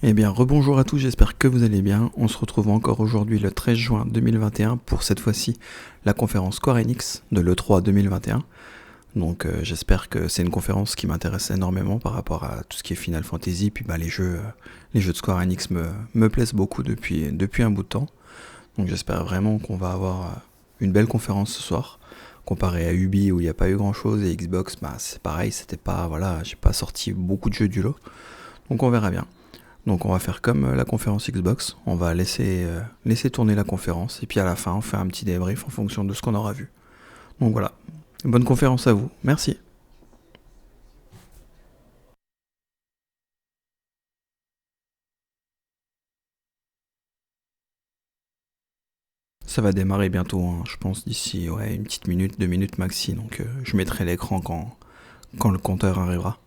Eh bien, rebonjour à tous, j'espère que vous allez bien. On se retrouve encore aujourd'hui le 13 juin 2021 pour cette fois-ci la conférence Square Enix de l'E3 2021. Donc j'espère que c'est une conférence qui m'intéresse énormément par rapport à tout ce qui est Final Fantasy. Puis les jeux de Square Enix me plaisent beaucoup depuis un bout de temps. Donc j'espère vraiment qu'on va avoir une belle conférence ce soir. Comparé à Ubi où il n'y a pas eu grand chose et Xbox, c'est pareil, c'était pas, voilà, j'ai pas sorti beaucoup de jeux du lot. Donc on verra bien. Donc on va faire comme la conférence Xbox, on va laisser tourner la conférence et puis à la fin on fait un petit débrief en fonction de ce qu'on aura vu. Donc voilà, bonne conférence à vous, merci. Ça va démarrer bientôt, hein, je pense d'ici une petite minute, 2 minutes maxi, donc je mettrai l'écran quand le compteur arrivera.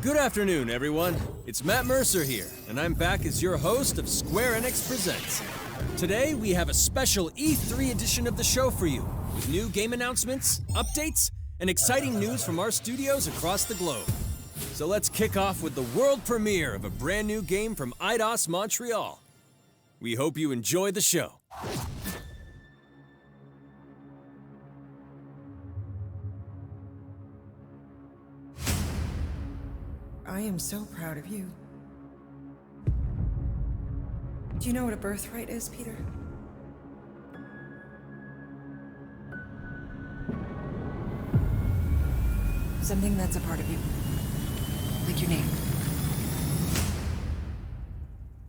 Good afternoon, everyone. It's Matt Mercer here, and I'm back as your host of Square Enix Presents. Today, we have a special E3 edition of the show for you, with new game announcements, updates, and exciting news from our studios across the globe. So let's kick off with the world premiere of a brand new game from Eidos Montreal. We hope you enjoy the show. I am so proud of you. Do you know what a birthright is, Peter? Something that's a part of you. Like your name.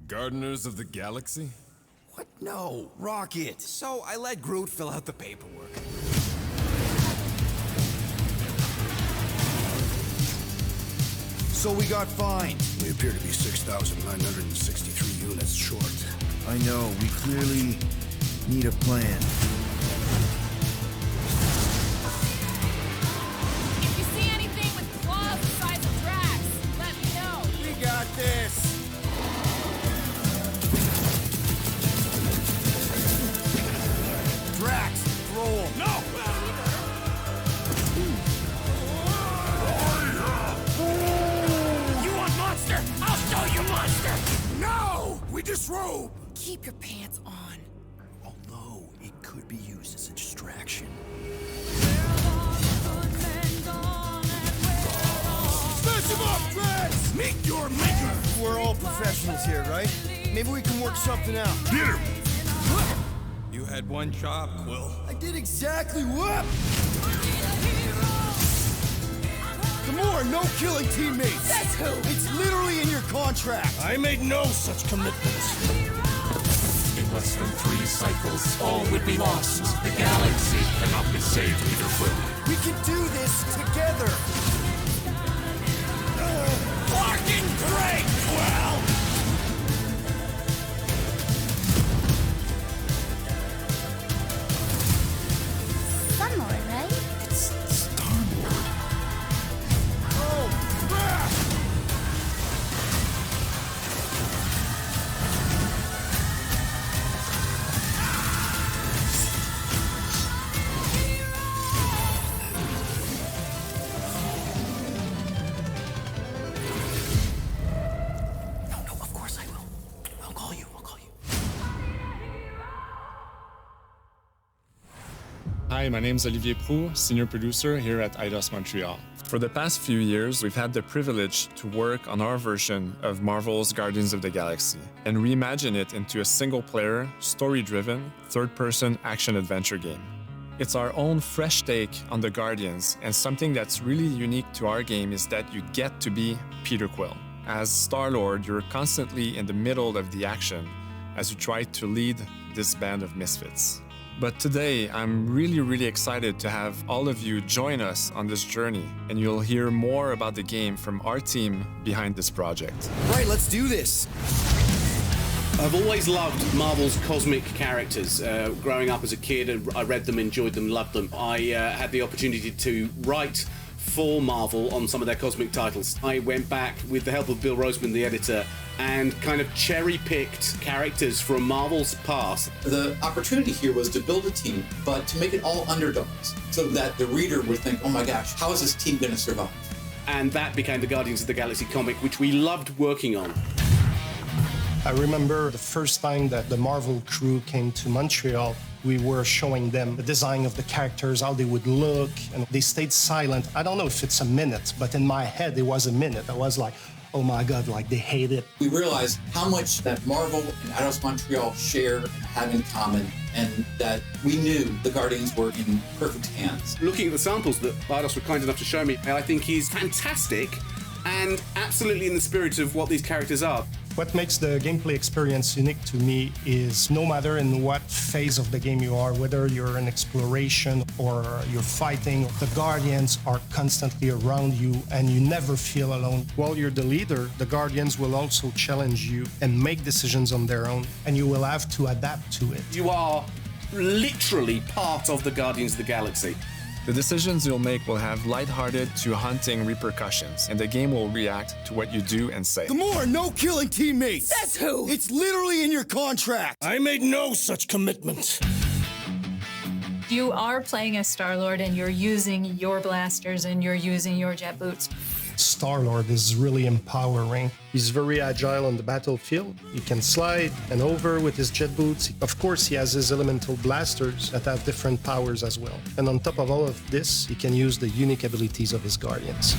Gardeners of the Galaxy? What? No, Rocket. So I let Groot fill out the paperwork. So we got fined. We appear to be 6,963 units short. I know, we clearly need a plan. If you see anything with claws the size of Drax, let me know. We got this. Drax, throw him. No! I'll show you, monster! No! We disrobe! Keep your pants on. Although, it could be used as a distraction. Smash him up, Drax! Meet your maker! We're all professionals here, right? Maybe we can work something out. Peter! You had one job, Quill. I did exactly what? Gamora, no killing teammates! That's who! It's literally in your contract! I made no such commitments. In less than 3 cycles, all would be lost. The galaxy cannot be saved, Peter Quill. We can do this together! Fucking great, Quill! Somewhere, right? Hi, my name is Olivier Proux, senior producer here at Eidos Montreal. For the past few years, we've had the privilege to work on our version of Marvel's Guardians of the Galaxy and reimagine it into a single-player, story-driven, third-person action-adventure game. It's our own fresh take on the Guardians, and something that's really unique to our game is that you get to be Peter Quill. As Star-Lord, you're constantly in the middle of the action as you try to lead this band of misfits. But today, I'm really excited to have all of you join us on this journey, and you'll hear more about the game from our team behind this project. Right, let's do this! I've always loved Marvel's cosmic characters. Growing up as a kid, I read them, enjoyed them, loved them. I had the opportunity to write for Marvel on some of their cosmic titles. I went back with the help of Bill Roseman, the editor, and kind of cherry-picked characters from Marvel's past. The opportunity here was to build a team, but to make it all underdogs, so that the reader would think, oh my gosh, how is this team going to survive? And that became the Guardians of the Galaxy comic, which we loved working on. I remember the first time that the Marvel crew came to Montreal, we were showing them the design of the characters, how they would look, and they stayed silent. I don't know if it's a minute, but in my head, it was a minute. I was like, oh my God, like they hate it. We realized how much that Marvel and Eidos Montreal share and have in common, and that we knew the Guardians were in perfect hands. Looking at the samples that Eidos were kind enough to show me, I think he's fantastic and absolutely in the spirit of what these characters are. What makes the gameplay experience unique to me is no matter in what phase of the game you are, whether you're in exploration or you're fighting, the Guardians are constantly around you and you never feel alone. While you're the leader, the Guardians will also challenge you and make decisions on their own, and you will have to adapt to it. You are literally part of the Guardians of the Galaxy. The decisions you'll make will have lighthearted to haunting repercussions, and the game will react to what you do and say. Gamora, no killing teammates! Says who? It's literally in your contract! I made no such commitment. You are playing as Star-Lord and you're using your blasters and you're using your jet boots. Star-Lord is really empowering. He's very agile on the battlefield. He can slide and over with his jet boots. Of course, he has his elemental blasters that have different powers as well. And on top of all of this, he can use the unique abilities of his guardians.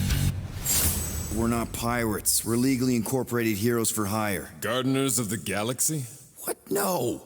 We're not pirates. We're legally incorporated heroes for hire. Gardeners of the Galaxy? What? No.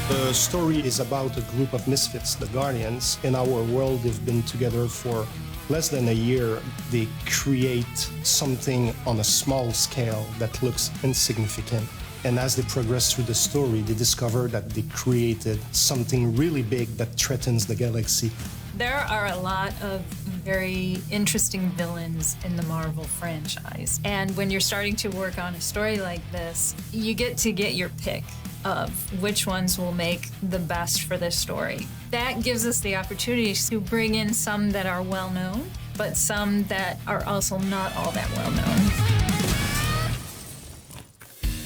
The story is about a group of misfits, the Guardians. In our world, they've been together for less than a year. They create something on a small scale that looks insignificant. And as they progress through the story, they discover that they created something really big that threatens the galaxy. There are a lot of very interesting villains in the Marvel franchise. And when you're starting to work on a story like this, you get to get your pick of which ones will make the best for this story. That gives us the opportunity to bring in some that are well known, but some that are also not all that well known.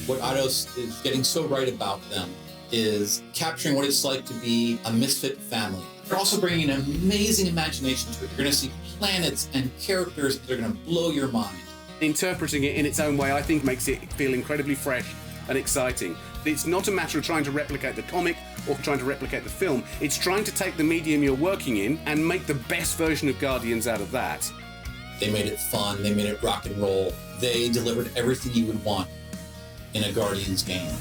What Eidos is getting so right about them is capturing what it's like to be a misfit family. They're also bringing an amazing imagination to it. You're going to see planets and characters that are going to blow your mind. Interpreting it in its own way, I think, makes it feel incredibly fresh and exciting. It's not a matter of trying to replicate the comic or trying to replicate the film. It's trying to take the medium you're working in and make the best version of Guardians out of that. They made it fun. They made it rock and roll. They delivered everything you would want in a Guardians game.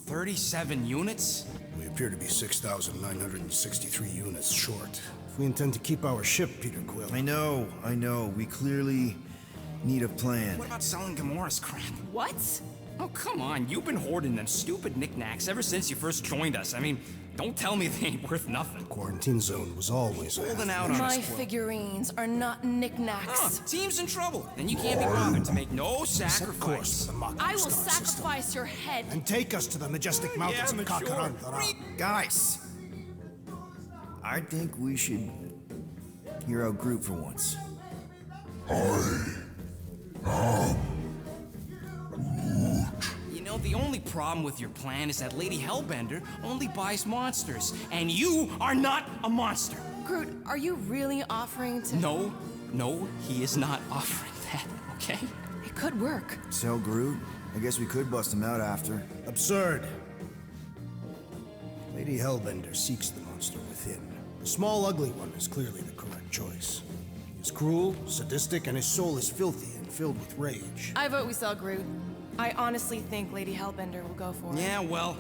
$37 units? We appear to be 6,963 units short. If we intend to keep our ship, Peter Quill. I know. We clearly need a plan. What about selling Gamora's crap? What? Oh, come on. You've been hoarding them stupid knickknacks ever since you first joined us. I mean, don't tell me they ain't worth nothing. The quarantine zone was always holding out on us. My figurines are not knickknacks. Team's in trouble. Then you can't be bothered to make no sacrifice. I will sacrifice your head. And take us to the majestic mountains of Kakarantara. Guys, I think we should hear our group for once. You know, the only problem with your plan is that Lady Hellbender only buys monsters, and you are not a monster. Groot, are you really offering to... No, he is not offering that, okay? It could work. So, Groot, I guess we could bust him out after. Absurd. Lady Hellbender seeks the monster within. The small, ugly one is clearly the correct choice. He is cruel, sadistic, and his soul is filthy and filled with rage. I vote we sell Groot. I honestly think Lady Hellbender will go for it. Yeah, well,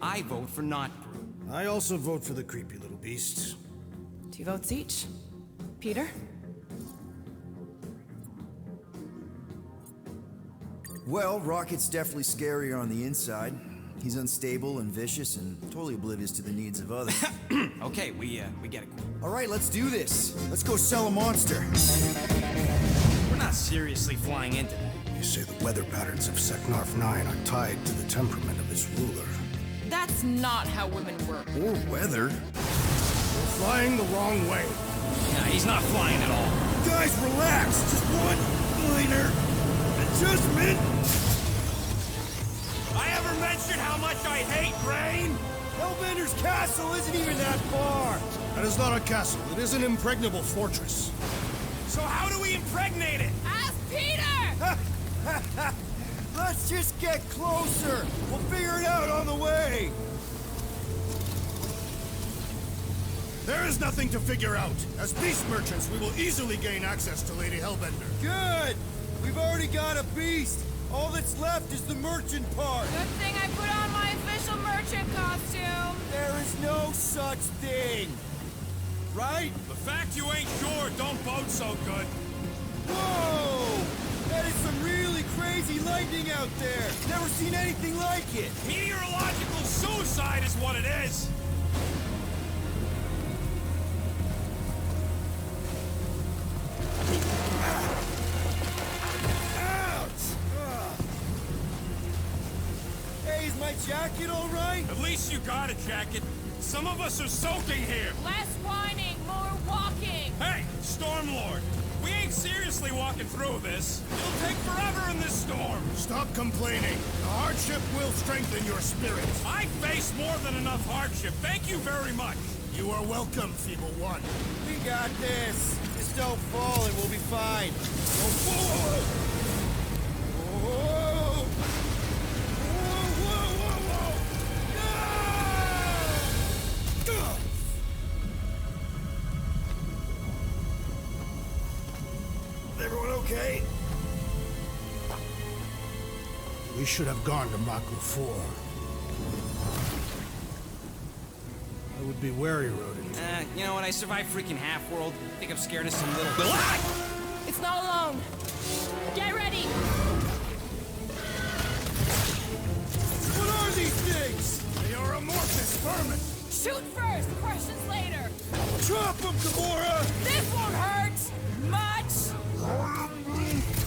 I vote for not Groot. I also vote for the creepy little beast. 2 votes each. Peter? Well, Rocket's definitely scarier on the inside. He's unstable and vicious and totally oblivious to the needs of others. Okay, we get it. All right, let's do this. Let's go sell a monster. We're not seriously flying into that. You say the weather patterns of Seknarf 9 are tied to the temperament of its ruler. That's not how women work. Or weather. We're flying the wrong way. Nah, he's not flying at all. Guys, relax. Just one minor adjustment. I ever mentioned how much I hate rain? Hellbender's castle isn't even that far. That is not a castle. It is an impregnable fortress. So how do we impregnate it? Ask Peter! Let's just get closer. We'll figure it out on the way. There is nothing to figure out. As beast merchants, we will easily gain access to Lady Hellbender. Good. We've already got a beast. All that's left is the merchant part. Good thing I put on my official merchant costume. There is no such thing. Right? The fact you ain't sure don't bode so good. Whoa! That is some really crazy lightning out there. Never seen anything like it. Meteorological suicide is what it is. Hey, is my jacket all right? At least you got a jacket. Some of us are soaking here. Less whining, more walking. Hey, Stormlord. We ain't seriously walking through this. It'll take forever in this storm. Stop complaining. The hardship will strengthen your spirit. I face more than enough hardship. Thank you very much. You are welcome, Feeble One. We got this. Just don't fall and we'll be fine. Whoa, whoa, whoa. Whoa. Whoa, whoa, whoa, whoa. Everyone okay? We should have gone to Maku 4. I would be wary, rodent. You know what? I survived freaking Half-World. I think I'm scared of some little... It's not alone. Get ready. What are these things? They are amorphous vermin. Shoot first, questions later. Chop them, Gamora! This won't hurt much.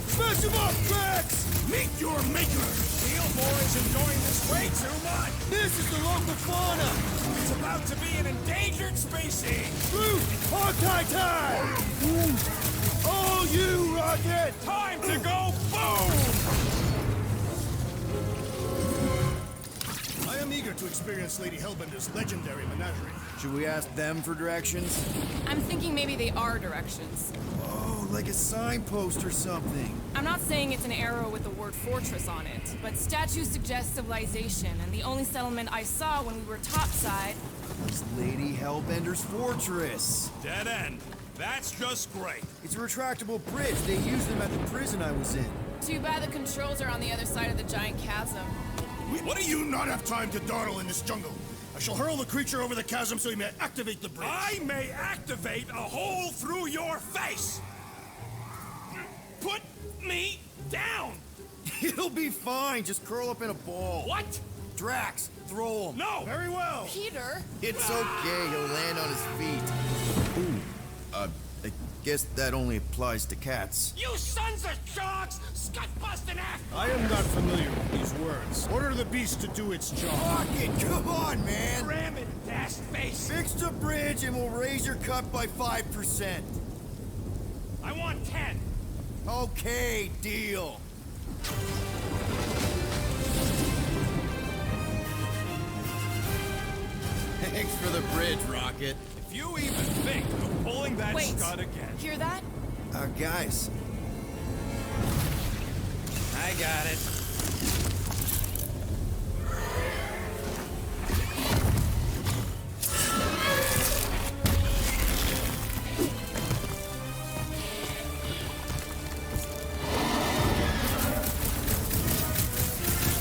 Smash them up, Rex! Meet your maker! Steel Boy's enjoying this way too much. This is the local fauna! It's about to be an endangered species. Root! Hawkeye time! Oh, you, Rocket! Time to go boom! I am eager to experience Lady Hellbender's legendary menagerie. Should we ask them for directions? I'm thinking maybe they are directions. Oh, like a signpost or something. I'm not saying it's an arrow with the word fortress on it, but statues suggest civilization, and the only settlement I saw when we were topside was Lady Hellbender's fortress. Dead end. That's just great. It's a retractable bridge. They used them at the prison I was in. Too bad the controls are on the other side of the giant chasm. What do you not have time to dawdle in this jungle? I shall hurl the creature over the chasm so he may activate the bridge. I may activate a hole through your face. Put me down. He'll be fine. Just curl up in a ball. What? Drax, throw him. No. Very well. Peter? It's okay. He'll land on his feet. Ooh. I guess that only applies to cats. You sons of sharks! Scut-busting ass! I am not familiar with these words. Order the beast to do its job. Rocket, come on, man! Ram it, dash face! Fix the bridge and we'll raise your cut by 5%. I want 10. Okay, deal. Thanks for the bridge, Rocket. If you even think of pulling that scud again. Hear that? Guys. I got it.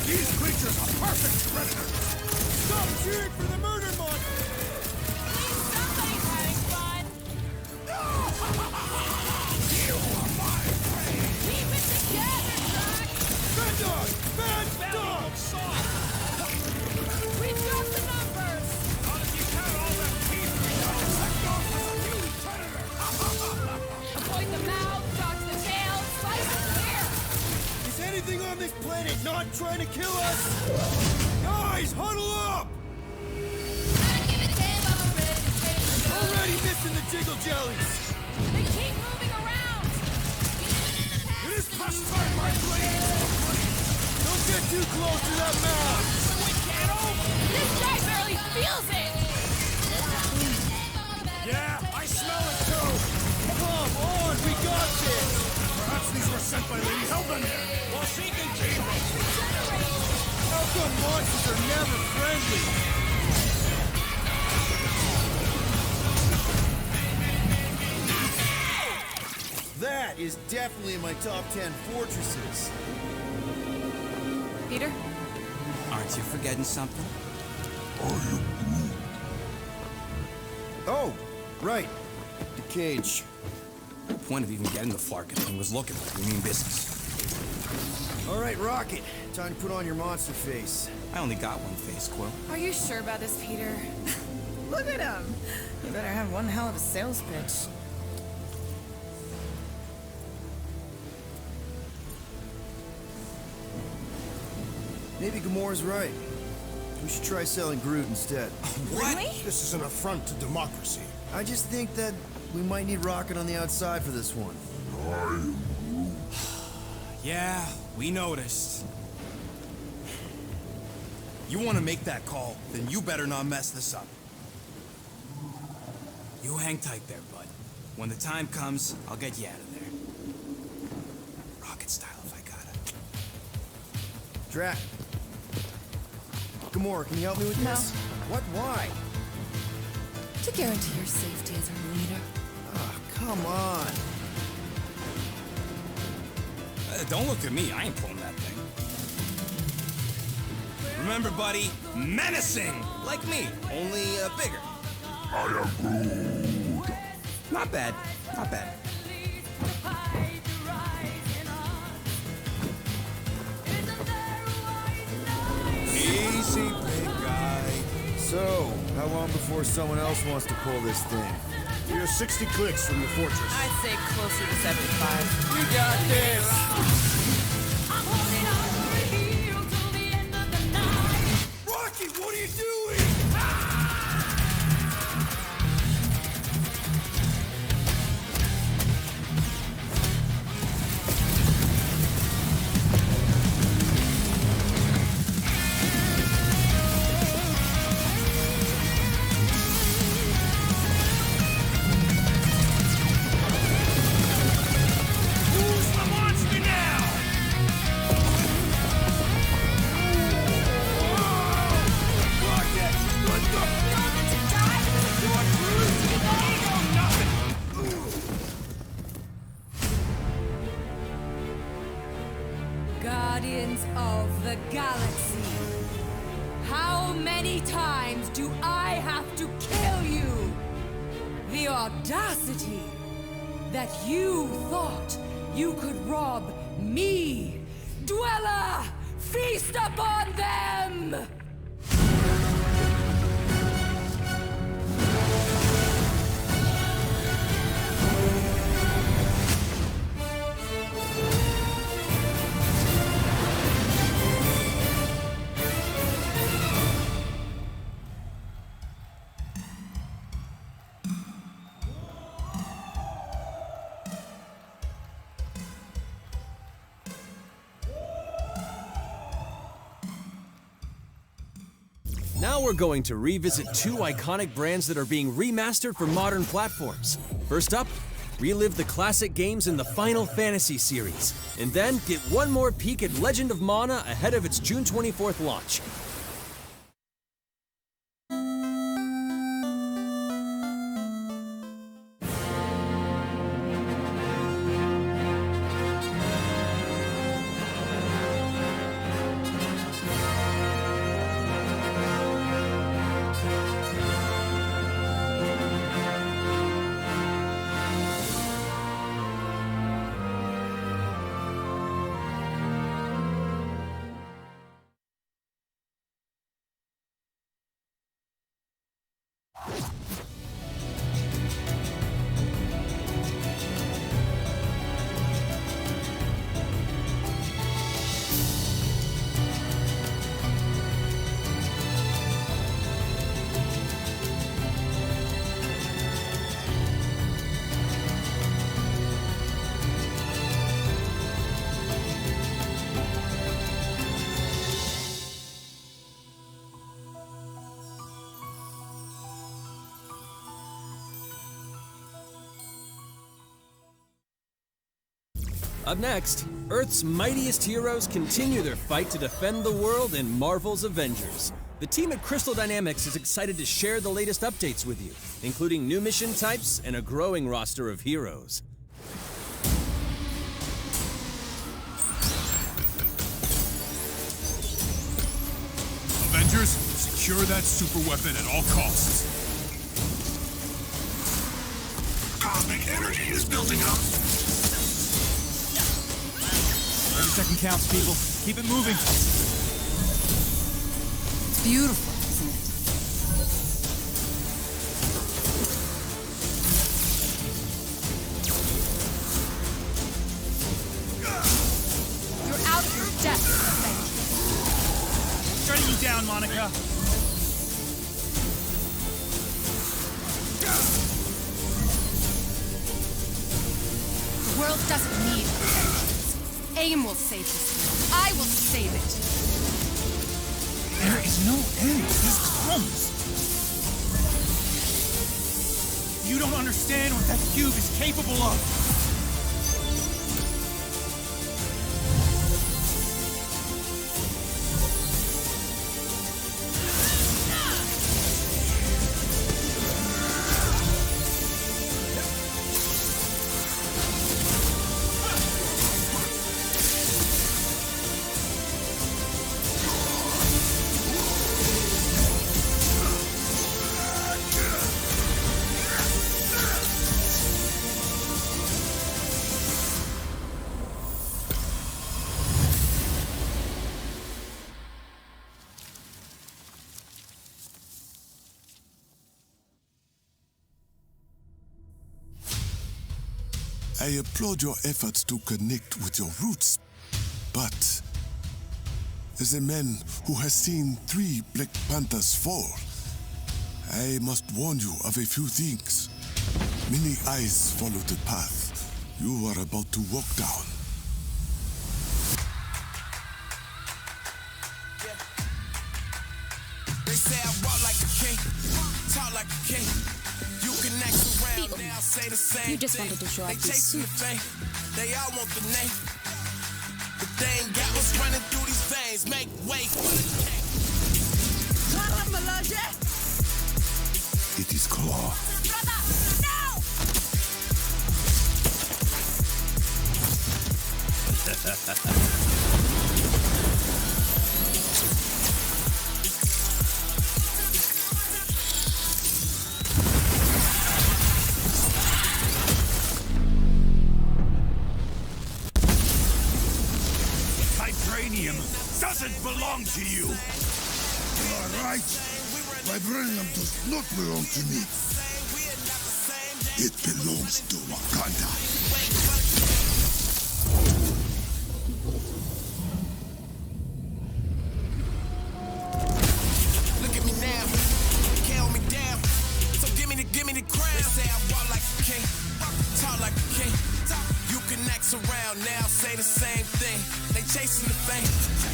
These creatures are perfect predators. Stop cheering for the murder monster. Somebody's having fun. You are my prey. Keep it together, Jack. Bad dog! Bad dog! We dropped the numbers. Not if you count all that teeth we know. That dog has a huge predator. Avoid the mouth, dodge the tail, slice the ear. Is anything on this planet not trying to kill us? Guys, huddle up! Already missing the jiggle jellies. They keep moving around. It is past time, my blade! Don't get too close to that mouth! This guy barely feels it. Yeah, I smell it too. Come on, we got this! Perhaps these were sent by Lady Hellbender. Well, she can keep them. How come monsters are never friendly? That is definitely in my top 10 fortresses. Peter? Aren't you forgetting something? Oh, right. The cage. The point of even getting the Flarkin thing was looking like we mean business. All right, Rocket. Time to put on your monster face. I only got one face, Quill. Are you sure about this, Peter? Look at him. You better have one hell of a sales pitch. Maybe Gamora's right. We should try selling Groot instead. What? Really? This is an affront to democracy. I just think that we might need Rocket on the outside for this one. Yeah, we noticed. You want to make that call, then you better not mess this up. You hang tight there, bud. When the time comes, I'll get you out of there. Rocket style if I gotta. Drac. Gamora, can you help me with this? What? Why? To guarantee your safety as our leader. Ah, come on. Don't look at me, I ain't pulling that thing. Remember, buddy, menacing! Like me, only bigger. I am Groot. Not bad, not bad. Easy, big guy. So, how long before someone else wants to pull this thing? We are 60 clicks from the fortress. I'd say closer to 75. We got this! Rocky, what are you doing? Who's the monster now? Rocket, what the? Guardians of the Galaxy. How many times do I have to kill you? The audacity that you thought you could rob me. Dweller, feast upon them! Now we're going to revisit two iconic brands that are being remastered for modern platforms. First up, relive the classic games in the Final Fantasy series, and then get one more peek at Legend of Mana ahead of its June 24th launch. Up next, Earth's mightiest heroes continue their fight to defend the world in Marvel's Avengers. The team at Crystal Dynamics is excited to share the latest updates with you, including new mission types and a growing roster of heroes. Avengers, secure that super weapon at all costs. Cosmic energy is building up. Every second counts, people. Keep it moving. It's beautiful, isn't it? You're out of your depth, Avengers. Shutting you down, Monica. The world doesn't need Avengers. AIM will save this world. I will save it. There is no end to these clones. You don't understand what that cube is capable of. I applaud your efforts to connect with your roots, but as a man who has seen 3 Black Panthers fall, I must warn you of a few things. Many eyes follow the path you are about to walk down. They say I walk like a king, talk like a king. You can act around now, say the same. You just wanted to show off They your chasing suit. the fame, they all want the name. But they ain't got what's running through these veins. Make way for the king. It is Claw. Vibranium doesn't belong to you. You are right. Vibranium does not belong to me. It belongs to Wakanda. Look at me now, count me down. So give me the crown. They say I walk like a king, talk like a king. You can act around now, say the same thing. They chasing the fame,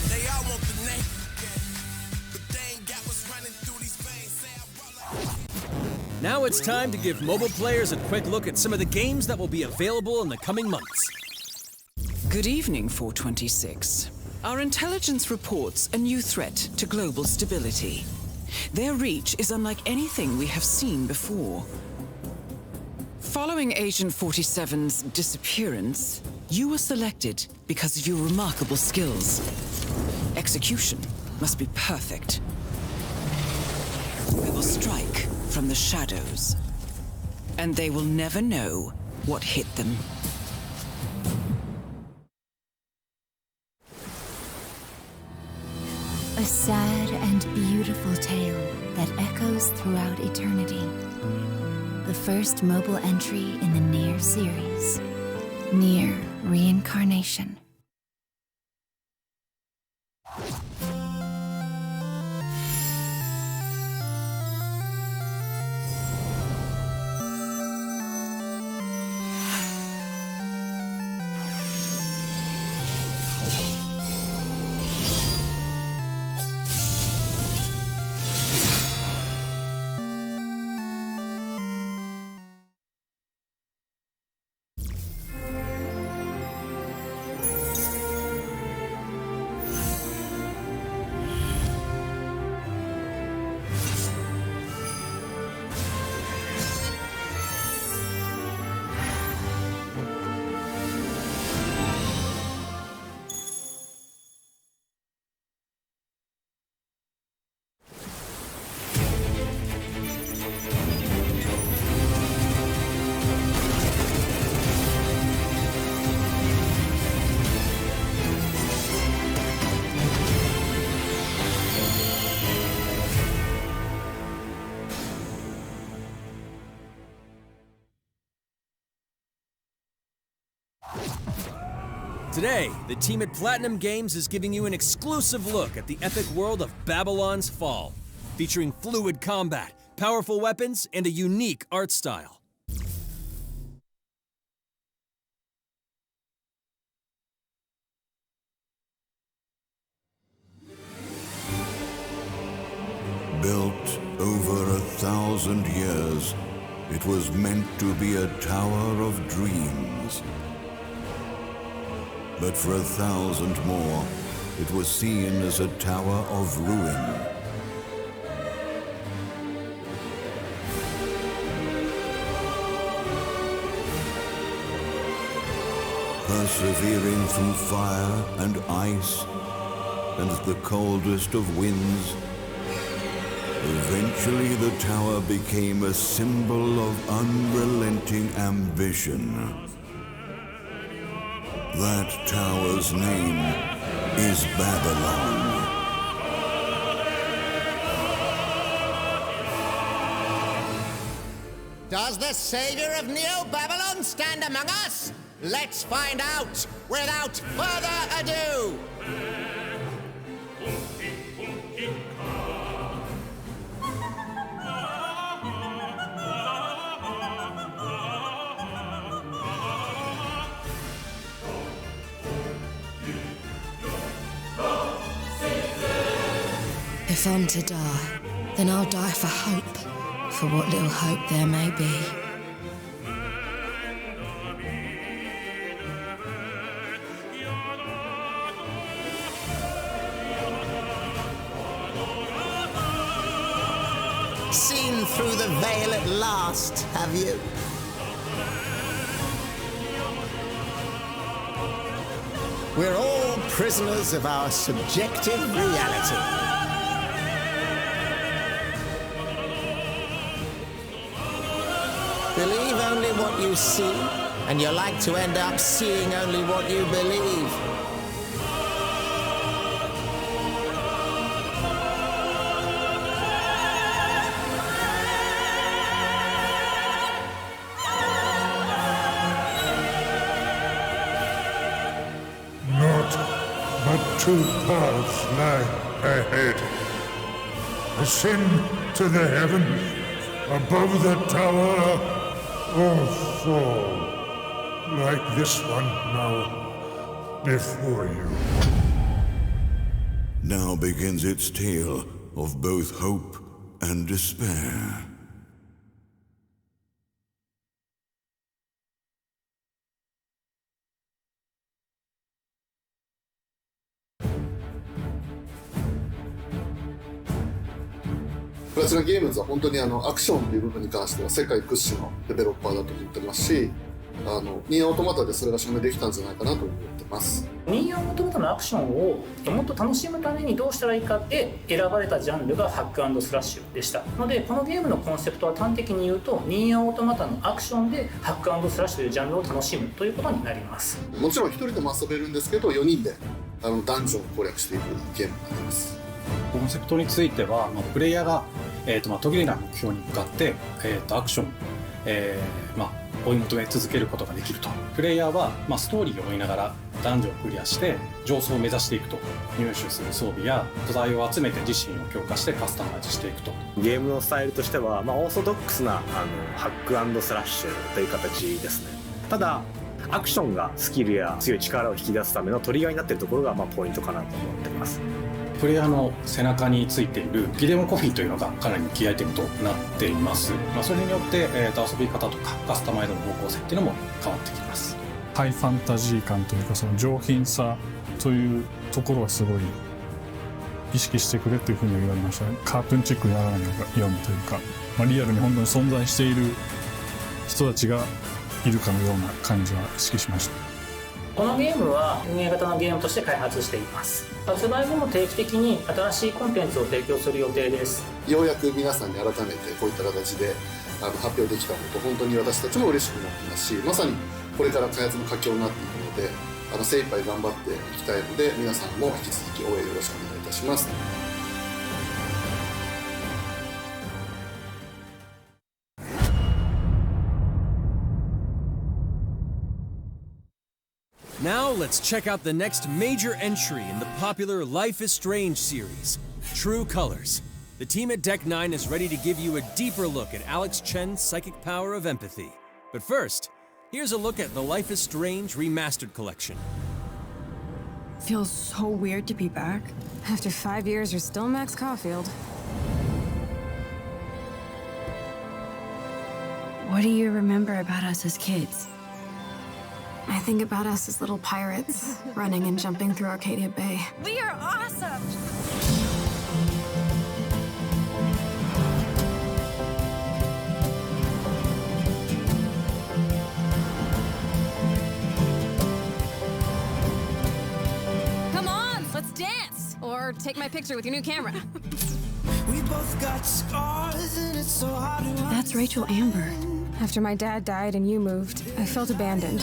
they all want the name. But they ain't got what's running through these veins. Say I walk like Now it's time to give mobile players a quick look at some of the games that will be available in the coming months. Good evening, 426. Our intelligence reports a new threat to global stability. Their reach is unlike anything we have seen before. Following Agent 47's disappearance, you were selected because of your remarkable skills. Execution must be perfect. We will strike from the shadows, and they will never know what hit them. A sad and beautiful tale that echoes throughout eternity. The first mobile entry in the Nier series. Nier Reincarnation. Today, the team at Platinum Games is giving you an exclusive look at the epic world of Babylon's Fall, featuring fluid combat, powerful weapons, and a unique art style. Built over 1,000 years, it was meant to be a tower of dreams. But for 1,000 more, it was seen as a tower of ruin. Persevering through fire and ice and the coldest of winds, eventually the tower became a symbol of unrelenting ambition. That tower's name is Babylon. Does the savior of Neo Babylon stand among us? Let's find out without further ado. If I'm to die, then I'll die for hope, for what little hope there may be. Seen through the veil at last, have you? We're all prisoners of our subjective reality. Believe only what you see, and you're like to end up seeing only what you believe. Naught but two paths lie ahead. Ascend to the heavens above the tower, or fall like this one now before you. Now begins its tale of both hope and despair.プラチナゲームズは本当にアクションという部分に関しては世界屈指のデベロッパーだと思ってますし、ニーアオートマタでそれが証明できたんじゃないかなと思ってます。ニーアオートマタのアクションをもっと楽しむためにどうしたらいいかって選ばれたジャンルがハック&スラッシュでしたので、このゲームのコンセプトは端的に言うとニーアオートマタのアクションでハック&スラッシュというジャンルを楽しむということになります。もちろん一人でも遊べるんですけど、4人でダンジョンを攻略していくゲームになります。コンセプトについては、プレイヤーが途切れない目標に向かって、アクション、追い求め続けることができると。プレイヤーは、ストーリーを追いながらダンジョンをクリアして上層を目指していくと。入手する装備や素材を集めて自身を強化してカスタマイズしていくと。ゲームのスタイルとしては、オーソドックスなハック&スラッシュという形ですね。ただアクションがスキルや強い力を引き出すためのトリガーになっているところがポイントかなと思っています。プレイヤーの背中についているビデオコピーというのがかなりキーアイテムとなっています。それによって、遊び方とかカスタマイズの方向性っていうのも変わってきます。ハイファンタジー感というか、その上品さというところはすごい意識してくれっていうふうに言われましたね。カートゥーンチックにやらないようにというか、リアルに本当に存在している人たちがいるかのような感じは意識しました。このゲームは運営型のゲームとして開発しています。発売後も定期的に新しいコンテンツを提供する予定です。ようやく皆さんに改めてこういった形で発表できたこと、本当に私たちも嬉しくなってますし、まさにこれから開発の佳境になっていくので、精一杯頑張っていきたいので、皆さんも引き続き応援よろしくお願いいたします。Now let's check out the next major entry in the popular Life is Strange series, True Colors. The team at Deck 9 is ready to give you a deeper look at Alex Chen's psychic power of empathy. But first, here's a look at the Life is Strange Remastered Collection. Feels so weird to be back. After 5 years, you're still Max Caulfield. What do you remember about us as kids? I think about us as little pirates, running and jumping through Arcadia Bay. We are awesome! Come on, let's dance! Or take my picture with your new camera. We both got scars and it's so hard to That's Rachel Amber. After my dad died and you moved, I felt abandoned.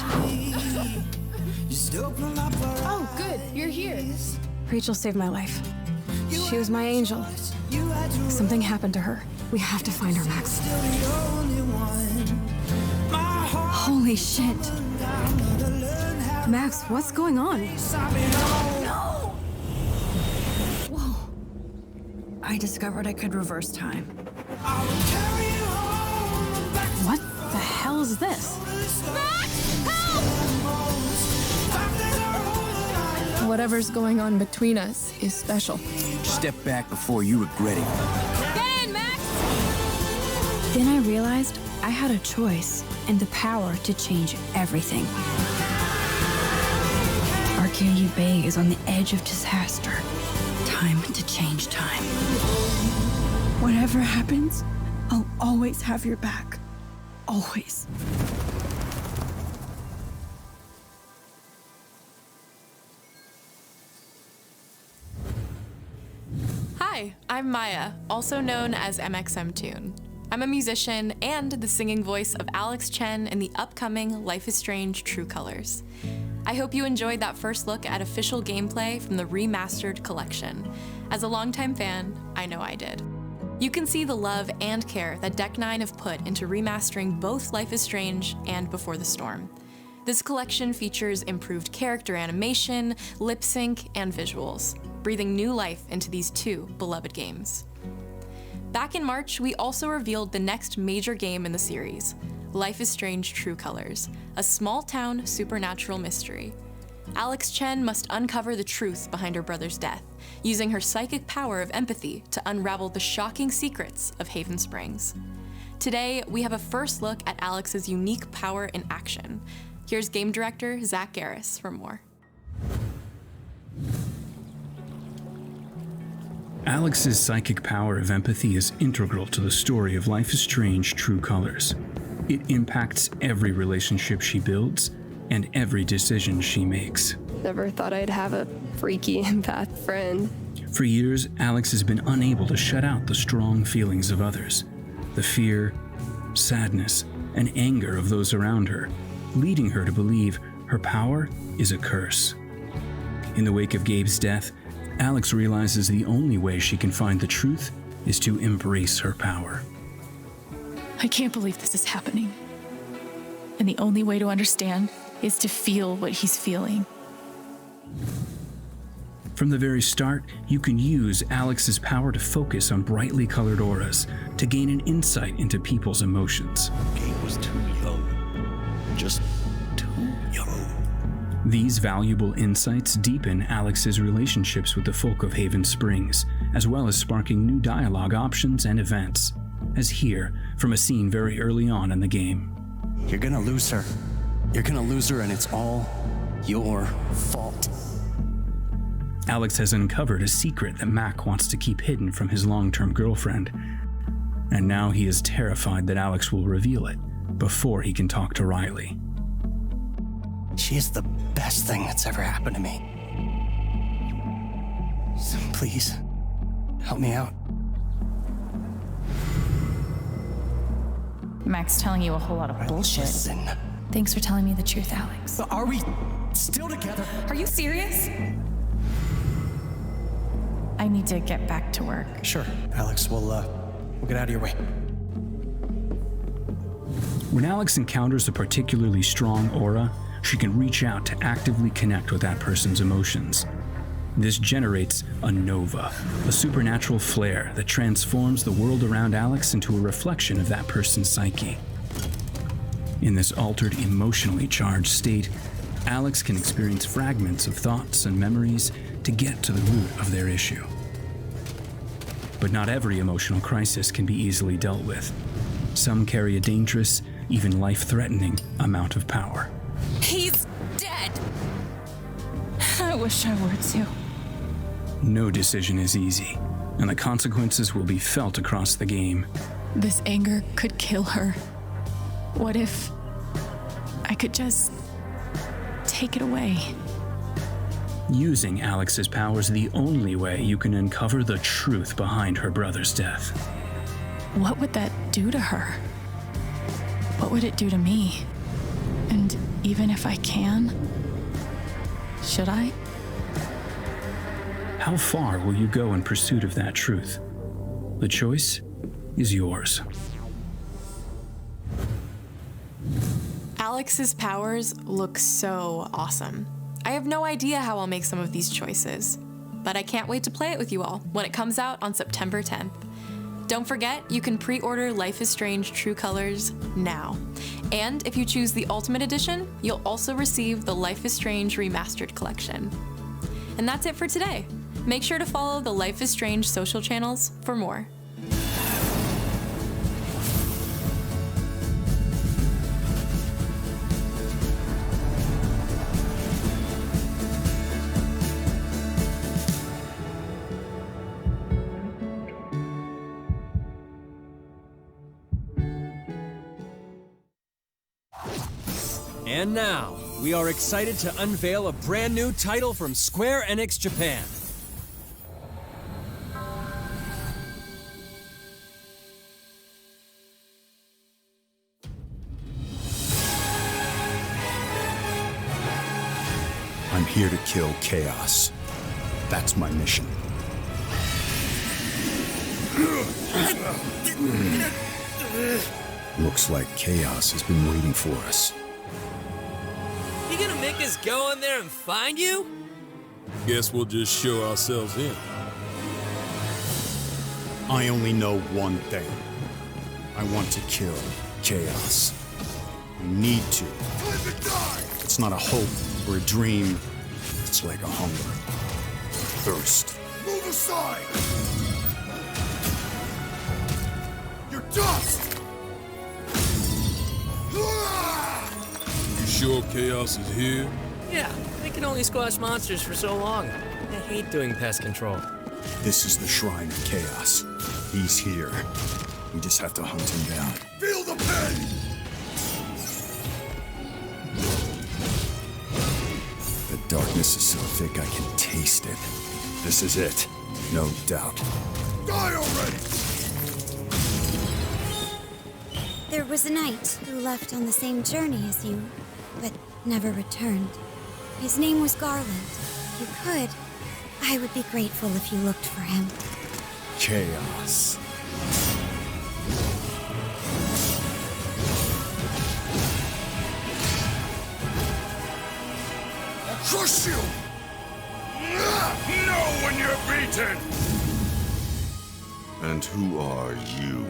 Oh, good, you're here. Rachel saved my life. She was my angel. Something happened to her. We have to find her, Max. Holy shit. Max, what's going on? No! Whoa. I discovered I could reverse time. What the hell is this? Whatever's going on between us is special. Step back before you regret it. Get in, Max! Then I realized I had a choice and the power to change everything. Arcadia Bay is on the edge of disaster. Time to change time. Whatever happens, I'll always have your back. Always. Hi, I'm Maya, also known as MXMTune. I'm a musician and the singing voice of Alex Chen in the upcoming Life is Strange True Colors. I hope you enjoyed that first look at official gameplay from the remastered collection. As a longtime fan, I know I did. You can see the love and care that Deck 9 have put into remastering both Life is Strange and Before the Storm. This collection features improved character animation, lip sync, and visuals, breathing new life into these two beloved games. Back in March, we also revealed the next major game in the series, Life is Strange True Colors, a small-town supernatural mystery. Alex Chen must uncover the truth behind her brother's death, using her psychic power of empathy to unravel the shocking secrets of Haven Springs. Today, we have a first look at Alex's unique power in action. Here's game director Zach Garris for more. Alex's psychic power of empathy is integral to the story of Life is Strange True Colors. It impacts every relationship she builds and every decision she makes. Never thought I'd have a freaky empath friend. For years, Alex has been unable to shut out the strong feelings of others, the fear, sadness, and anger of those around her, leading her to believe her power is a curse. In the wake of Gabe's death, Alex realizes the only way she can find the truth is to embrace her power. I can't believe this is happening. And the only way to understand is to feel what he's feeling. From the very start, you can use Alex's power to focus on brightly colored auras to gain an insight into people's emotions. Gabe was too young. Just too young. These valuable insights deepen Alex's relationships with the folk of Haven Springs, as well as sparking new dialogue options and events, as here from a scene very early on in the game. You're gonna lose her. You're gonna lose her, and it's all your fault. Alex has uncovered a secret that Mac wants to keep hidden from his long-term girlfriend, and now he is terrified that Alex will reveal it before he can talk to Riley. She is the best thing that's ever happened to me. So please, help me out. Max telling you a whole lot of bullshit. Listen. Thanks for telling me the truth, Alex. But are we still together? Are you serious? I need to get back to work. Sure, Alex, we'll get out of your way. When Alex encounters a particularly strong aura, she can reach out to actively connect with that person's emotions. This generates a nova, a supernatural flare that transforms the world around Alex into a reflection of that person's psyche. In this altered, emotionally charged state, Alex can experience fragments of thoughts and memories to get to the root of their issue. But not every emotional crisis can be easily dealt with. Some carry a dangerous, even life-threatening amount of power. He's dead! I wish I were too. No decision is easy, and the consequences will be felt across the game. This anger could kill her. What if I could just take it away? Using Alex's power is the only way you can uncover the truth behind her brother's death. What would that do to her? What would it do to me? And even if I can, should I? How far will you go in pursuit of that truth? The choice is yours. Alex's powers look so awesome. I have no idea how I'll make some of these choices, but I can't wait to play it with you all when it comes out on September 10th. Don't forget, you can pre-order Life is Strange True Colors now. And if you choose the Ultimate Edition, you'll also receive the Life is Strange Remastered Collection. And that's it for today. Make sure to follow the Life is Strange social channels for more. And now, we are excited to unveil a brand new title from Square Enix Japan. I'm here to kill chaos. That's my mission. Looks like chaos has been waiting for us. You gonna make us go in there and find you? Guess we'll just show ourselves in. I only know one thing. I want to kill chaos. I need to. It's not a hope or a dream. It's like a hunger. Thirst. Move aside! You're dust! You sure chaos is here? Yeah, they can only squash monsters for so long. I hate doing pest control. This is the shrine of chaos. He's here. We just have to hunt him down. Feel the pain! The darkness is so thick I can taste it. This is it. No doubt. Die already! There was a knight who left on the same journey as you, but never returned. His name was Garland. If you could, I would be grateful if you looked for him. Chaos. I'll crush you! Know when you're beaten! And who are you?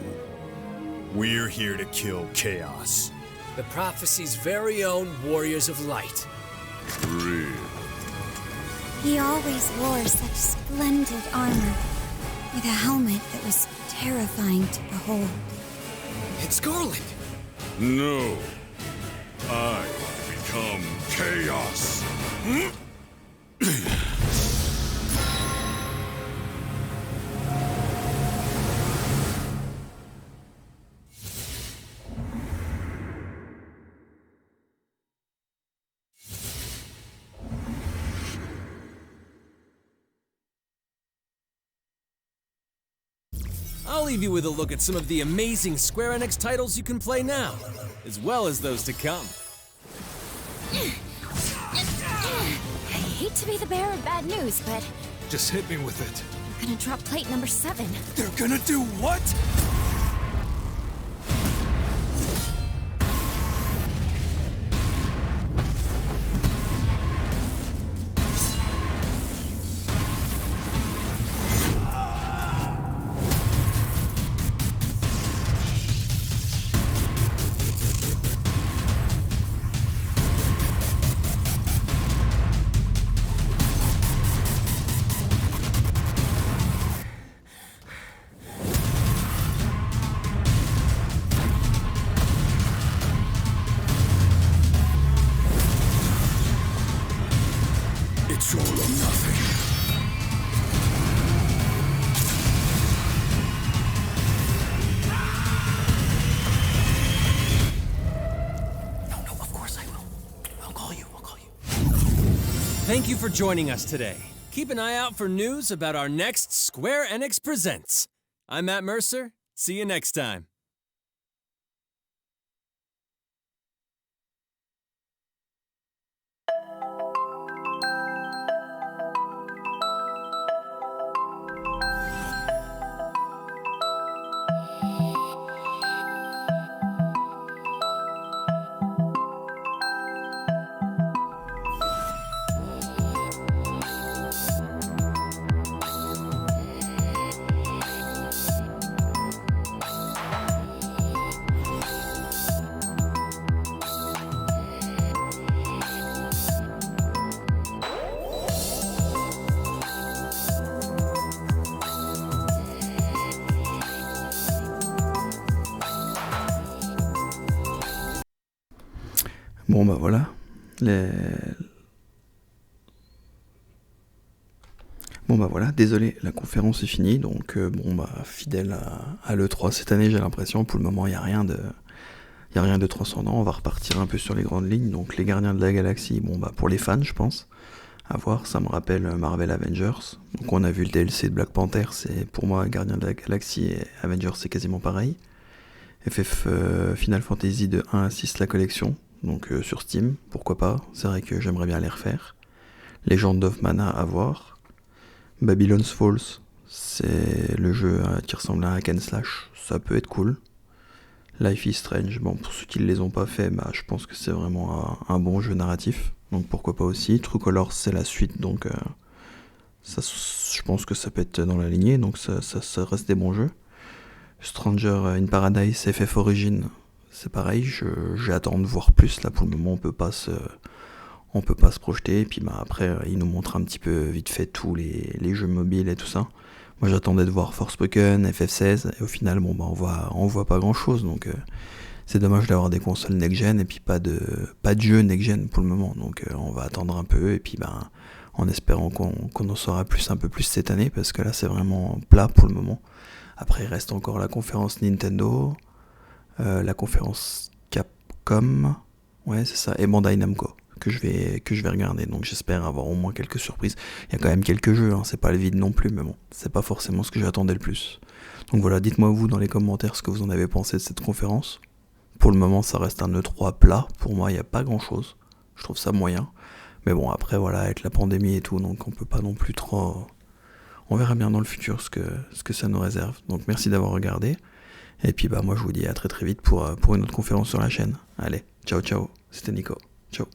We're here to kill chaos. The prophecy's very own warriors of light. Real. He always wore such splendid armor, with a helmet that was terrifying to behold. It's Garland! No. I become chaos. I'll leave you with a look at some of the amazing Square Enix titles you can play now, as well as those to come. I hate to be the bearer of bad news, but Just hit me with it. we're gonna drop plate number 7. They're gonna do what? Thank you for joining us today. Keep an eye out for news about our next Square Enix Presents. I'm Matt Mercer. See you next time. Bon bah voilà, Bon bah voilà, désolé, la conférence est finie, donc bon bah fidèle à l'E3 cette année j'ai l'impression, pour le moment il n'y a rien de transcendant, on va repartir un peu sur les grandes lignes, donc les Gardiens de la Galaxie, bon bah pour les fans je pense, à voir, ça me rappelle Marvel Avengers, donc on a vu le DLC de Black Panther, c'est pour moi Gardiens de la Galaxie et Avengers c'est quasiment pareil, Final Fantasy de 1 à 6 la collection, donc sur Steam, pourquoi pas, c'est vrai que j'aimerais bien les refaire. Legend of Mana à voir. Babylon's Falls, c'est le jeu qui ressemble à un hack and slash, ça peut être cool. Life is Strange, bon pour ceux qui ne les ont pas fait, bah, je pense que c'est vraiment un bon jeu narratif, donc pourquoi pas aussi. True Colors c'est la suite, donc ça, je pense que ça peut être dans la lignée, donc ça reste des bons jeux. Stranger in Paradise FF Origin, c'est pareil, j'attends de voir plus, là pour le moment on peut pas se projeter, et puis bah après il nous montre un petit peu vite fait tous les jeux mobiles et tout ça. Moi j'attendais de voir Forspoken, FF16, et au final bon bah on voit pas grand chose, donc c'est dommage d'avoir des consoles next-gen et puis pas de jeux next-gen pour le moment, donc on va attendre un peu, et puis bah en espérant qu'on en saura un peu plus cette année, parce que là c'est vraiment plat pour le moment. Après il reste encore la conférence Nintendo, la conférence Capcom, ouais c'est ça, et Bandai Namco que je vais regarder, donc j'espère avoir au moins quelques surprises. Il y a quand même quelques jeux, hein, c'est pas le vide non plus, mais bon, c'est pas forcément ce que j'attendais le plus. Donc voilà, dites-moi vous dans les commentaires ce que vous en avez pensé de cette conférence. Pour le moment ça reste un E3 plat, pour moi il n'y a pas grand chose, je trouve ça moyen, mais bon après voilà, avec la pandémie et tout, donc on peut pas non plus trop, on verra bien dans le futur ce que ça nous réserve. Donc merci d'avoir regardé, et puis bah moi je vous dis à très vite pour une autre conférence sur la chaîne. Allez, ciao ciao, c'était Nico, ciao.